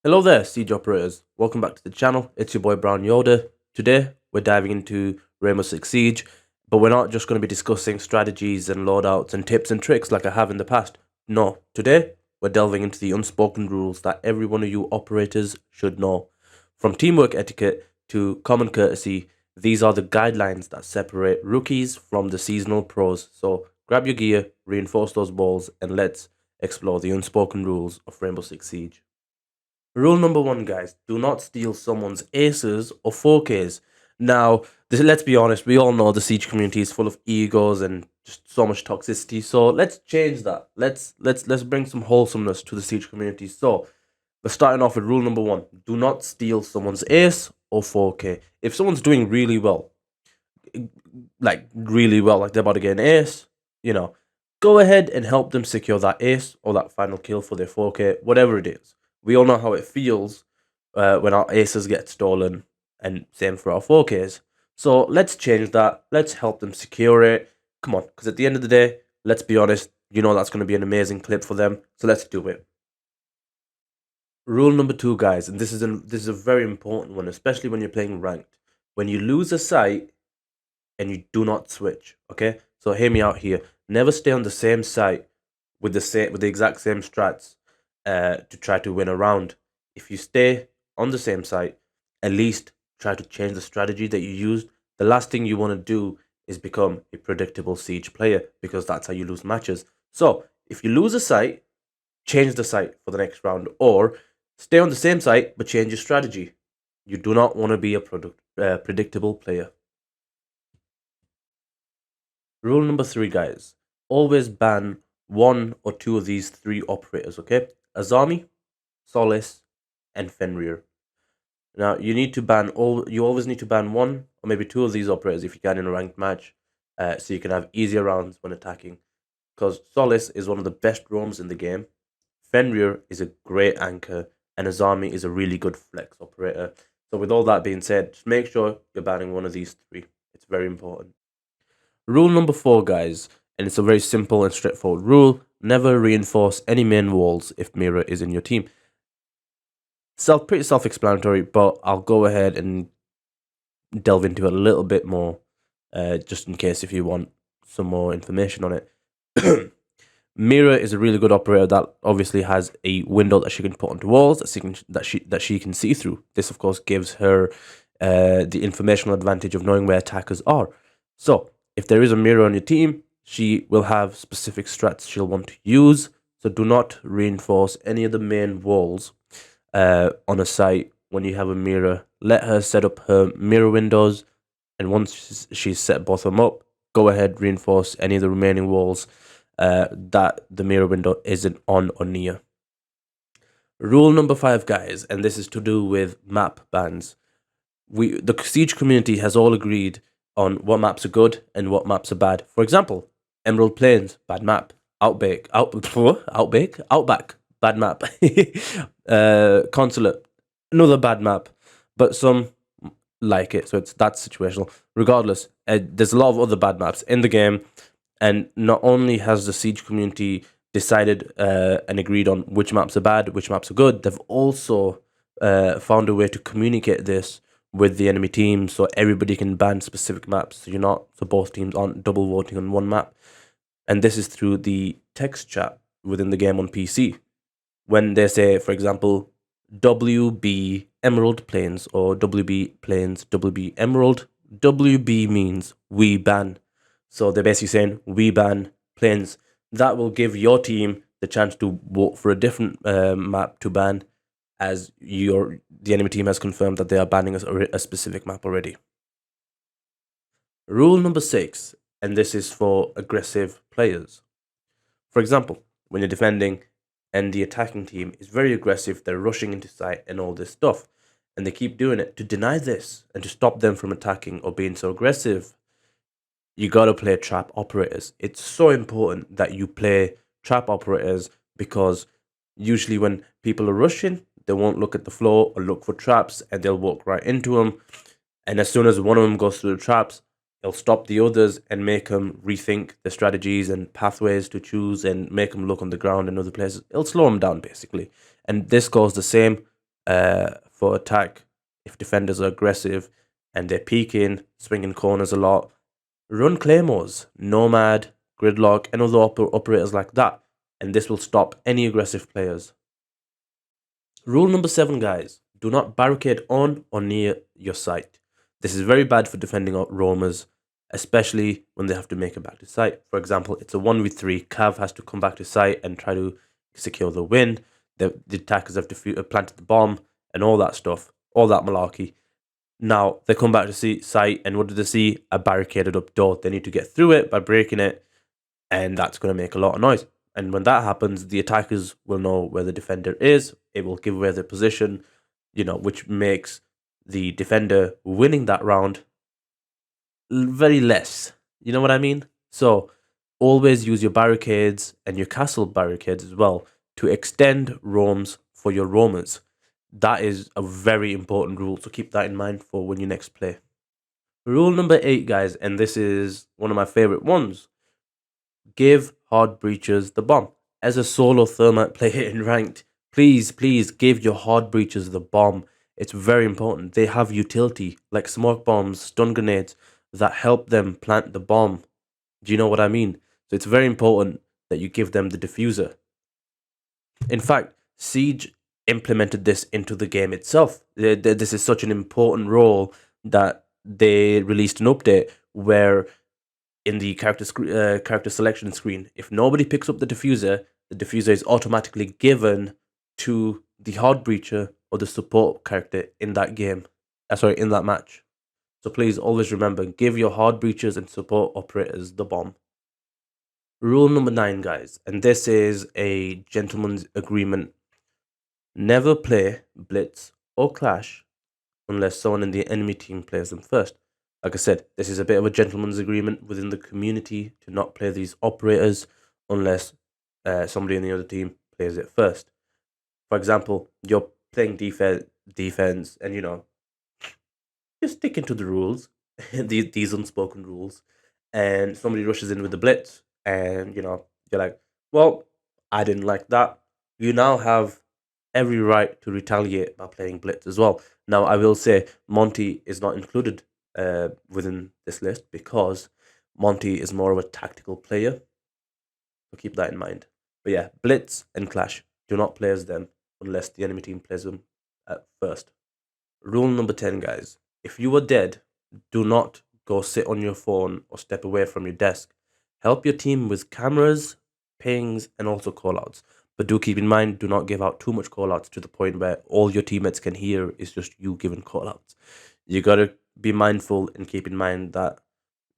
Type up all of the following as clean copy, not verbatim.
Hello there, siege operators. Welcome back to the channel. It's your boy BrownYoda. Today, we're diving into Rainbow Six Siege, but we're not just going to be discussing strategies and loadouts and tips and tricks like I have in the past. No, today, we're delving into the unspoken rules that every one of you operators should know. From teamwork etiquette to common courtesy, these are the guidelines that separate rookies from the seasonal pros. So grab your gear, reinforce those balls, and let's explore the unspoken rules of Rainbow Six Siege. Rule number one, guys, do not steal someone's aces or 4Ks. Now, let's be honest, we all know the Siege community is full of egos and just so much toxicity. So let's change that. Let's bring some wholesomeness to the Siege community. So we're starting off with rule number one. Do not steal someone's ace or 4K. If someone's doing really well, like they're about to get an ace, go ahead and help them secure that ace or that final kill for their 4K, whatever it is. We all know how it feels when our aces get stolen, and same for our 4Ks. So let's change that. Let's help them secure it. Come on, because at the end of the day, let's be honest, that's going to be an amazing clip for them. So let's do it. Rule number two, guys, and this is a very important one, especially when you're playing ranked. When you lose a site and you do not switch, okay? So hear me out here. Never stay on the same site with the exact same strats to try to win a round. If you stay on the same site, at least try to change the strategy that you used. The last thing you want to do is become a predictable Siege player, because that's how you lose matches. So if you lose a site, change the site for the next round, or stay on the same site but change your strategy. You do not want to be a predictable player. Rule number three, guys. Always ban one or two of these three operators, okay? Azami, Solace, and Fenrir. Now, you always need to ban one or maybe two of these operators if you can in a ranked match, so you can have easier rounds when attacking. Because Solace is one of the best roams in the game, Fenrir is a great anchor, and Azami is a really good flex operator. So with all that being said, just make sure you're banning one of these three. It's very important. Rule number four, guys, and it's a very simple and straightforward rule. Never reinforce any main walls if Mira is in your team. Pretty self-explanatory, but I'll go ahead and delve into it a little bit more, just in case if you want some more information on it. Mira is a really good operator that obviously has a window that she can put onto walls that she can see through. This, of course, gives her the informational advantage of knowing where attackers are. So if there is a Mira on your team, she will have specific strats she'll want to use. So do not reinforce any of the main walls on a site when you have a Mira. Let her set up her mirror windows, and once she's set both of them up, go ahead, reinforce any of the remaining walls that the mirror window isn't on or near. Rule number five, guys, and this is to do with map bans. The Siege community has all agreed on what maps are good and what maps are bad. For example, Emerald Plains, bad map. Outback, bad map. Consulate, another bad map. But some like it, so that's situational. Regardless, there's a lot of other bad maps in the game, and not only has the Siege community decided and agreed on which maps are bad, which maps are good, they've also found a way to communicate this with the enemy team, so everybody can ban specific maps. So both teams aren't double voting on one map, and this is through the text chat within the game on PC. When they say, for example, WB Emerald Plains or WB Plains WB Emerald, WB means we ban. So they're basically saying we ban Plains. That will give your team the chance to vote for a different map to ban, as the enemy team has confirmed that they are banning a specific map already. Rule number six, and this is for aggressive players. For example, when you're defending and the attacking team is very aggressive, they're rushing into sight and all this stuff, and they keep doing it, to deny this and to stop them from attacking or being so aggressive, you gotta play trap operators. It's so important that you play trap operators, because usually when people are rushing, they won't look at the floor or look for traps, and they'll walk right into them. And as soon as one of them goes through the traps, it'll stop the others and make them rethink the strategies and pathways to choose, and make them look on the ground and other places. It'll slow them down, basically. And this goes the same for attack. If defenders are aggressive and they're peeking, swinging corners a lot, run claymores, nomad, gridlock, and other operators like that, and this will stop any aggressive players. Rule number 7, guys: do not barricade on or near your site. This is very bad for defending roamers, especially when they have to make it back to site. For example, it's a 1v3, Cav has to come back to site and try to secure the win. The attackers have planted the bomb and all that stuff, all that malarkey. Now they come back to site, and what do they see? A barricaded up door. They need to get through it by breaking it, and that's going to make a lot of noise. And when that happens, the attackers will know where the defender is. It will give away their position, which makes the defender winning that round very less. You know what I mean? So always use your barricades and your castle barricades as well to extend roams for your roamers. That is a very important rule, so keep that in mind for when you next play. Rule number 8, guys, and this is one of my favorite ones: give hard breachers the bomb. As a solo thermite player in ranked, please give your hard breachers the bomb. It's very important. They have utility, like smoke bombs, stun grenades, that help them plant the bomb. Do you know what I mean? So it's very important that you give them the diffuser. In fact, Siege implemented this into the game itself. This is such an important role that they released an update where in the character selection screen, if nobody picks up the diffuser is automatically given to the hard breacher or the support character in that game. In that match. So please always remember, give your hard breachers and support operators the bomb. Rule number 9, guys, and this is a gentleman's agreement: never play Blitz or Clash unless someone in the enemy team plays them first. Like I said, this is a bit of a gentleman's agreement within the community to not play these operators unless somebody in the other team plays it first. For example, you're playing defense, and you're sticking to the rules, these unspoken rules, and somebody rushes in with the blitz, and you're like, well, I didn't like that. You now have every right to retaliate by playing blitz as well. Now, I will say Monty is not included within this list because Monty is more of a tactical player. So keep that in mind. But yeah, blitz and clash, do not play as them unless the enemy team plays them at first. Rule number 10, guys: if you are dead, do not go sit on your phone or step away from your desk. Help your team with cameras, pings, and also callouts. But do keep in mind, do not give out too much callouts to the point where all your teammates can hear is just you giving callouts. You gotta be mindful and keep in mind that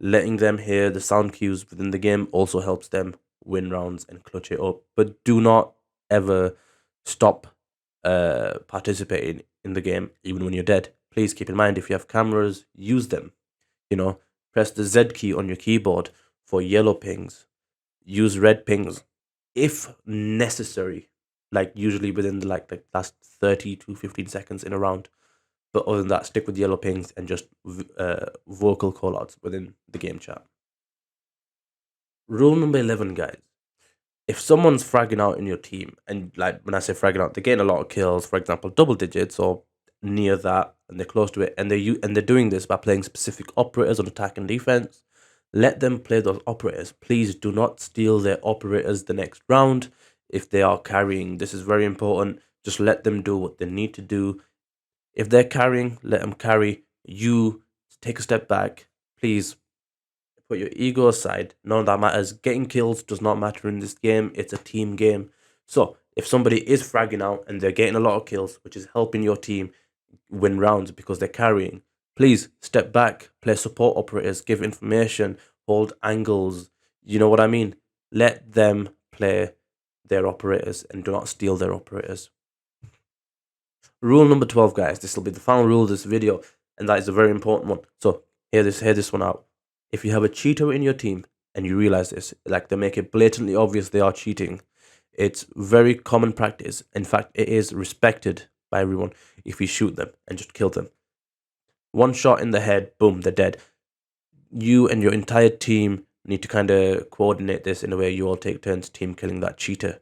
letting them hear the sound cues within the game also helps them win rounds and clutch it up. But do not ever stop participating in the game even when you're dead. Please keep in mind, if you have cameras, use them. Press the Z key on your keyboard for yellow pings. Use red pings if necessary, like usually within the last 30 to 15 seconds in a round. But other than that, stick with yellow pings and just vocal callouts within the game chat. Rule number 11, guys: if someone's fragging out in your team, and like when I say fragging out, they're getting a lot of kills, for example, double digits or near that, and they're close to it, and they're doing this by playing specific operators on attack and defense, let them play those operators. Please do not steal their operators the next round if they are carrying. This is very important. Just let them do what they need to do. If they're carrying, let them carry. You take a step back. Please put your ego aside. None of that matters. Getting kills does not matter in this game. It's a team game. So if somebody is fragging out and they're getting a lot of kills, which is helping your team win rounds because they're carrying, please step back, play support operators, give information, hold angles. You know what I mean? Let them play their operators and do not steal their operators. Rule number 12, guys. This will be the final rule of this video, and that is a very important one. So hear this one out. If you have a cheater in your team and you realize this, like they make it blatantly obvious they are cheating, it's very common practice. In fact, it is respected by everyone if you shoot them and just kill them. One shot in the head, boom, they're dead. You and your entire team need to kind of coordinate this in a way you all take turns team killing that cheater.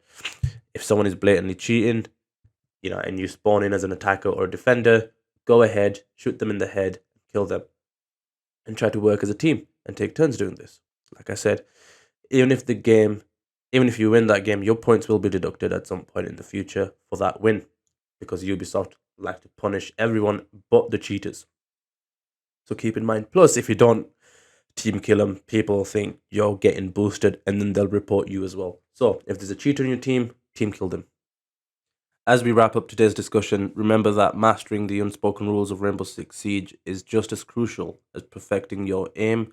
If someone is blatantly cheating, and you spawn in as an attacker or a defender, go ahead, shoot them in the head, kill them, and try to work as a team and take turns doing this. Like I said, even if you win that game, your points will be deducted at some point in the future for that win, because Ubisoft like to punish everyone but the cheaters. So keep in mind. Plus, if you don't team kill them, people think you're getting boosted and then they'll report you as well. So if there's a cheater in your team kill them. As we wrap up today's discussion, remember that mastering the unspoken rules of Rainbow Six Siege is just as crucial as perfecting your aim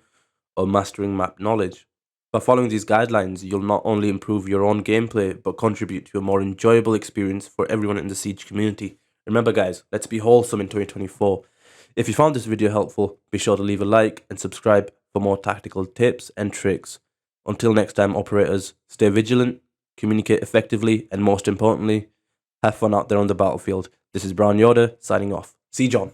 or mastering map knowledge. By following these guidelines, you'll not only improve your own gameplay, but contribute to a more enjoyable experience for everyone in the Siege community. Remember guys, let's be wholesome in 2024. If you found this video helpful, be sure to leave a like and subscribe for more tactical tips and tricks. Until next time, operators, stay vigilant, communicate effectively, and most importantly, have fun out there on the battlefield. This is BrownYoda signing off. Siege on.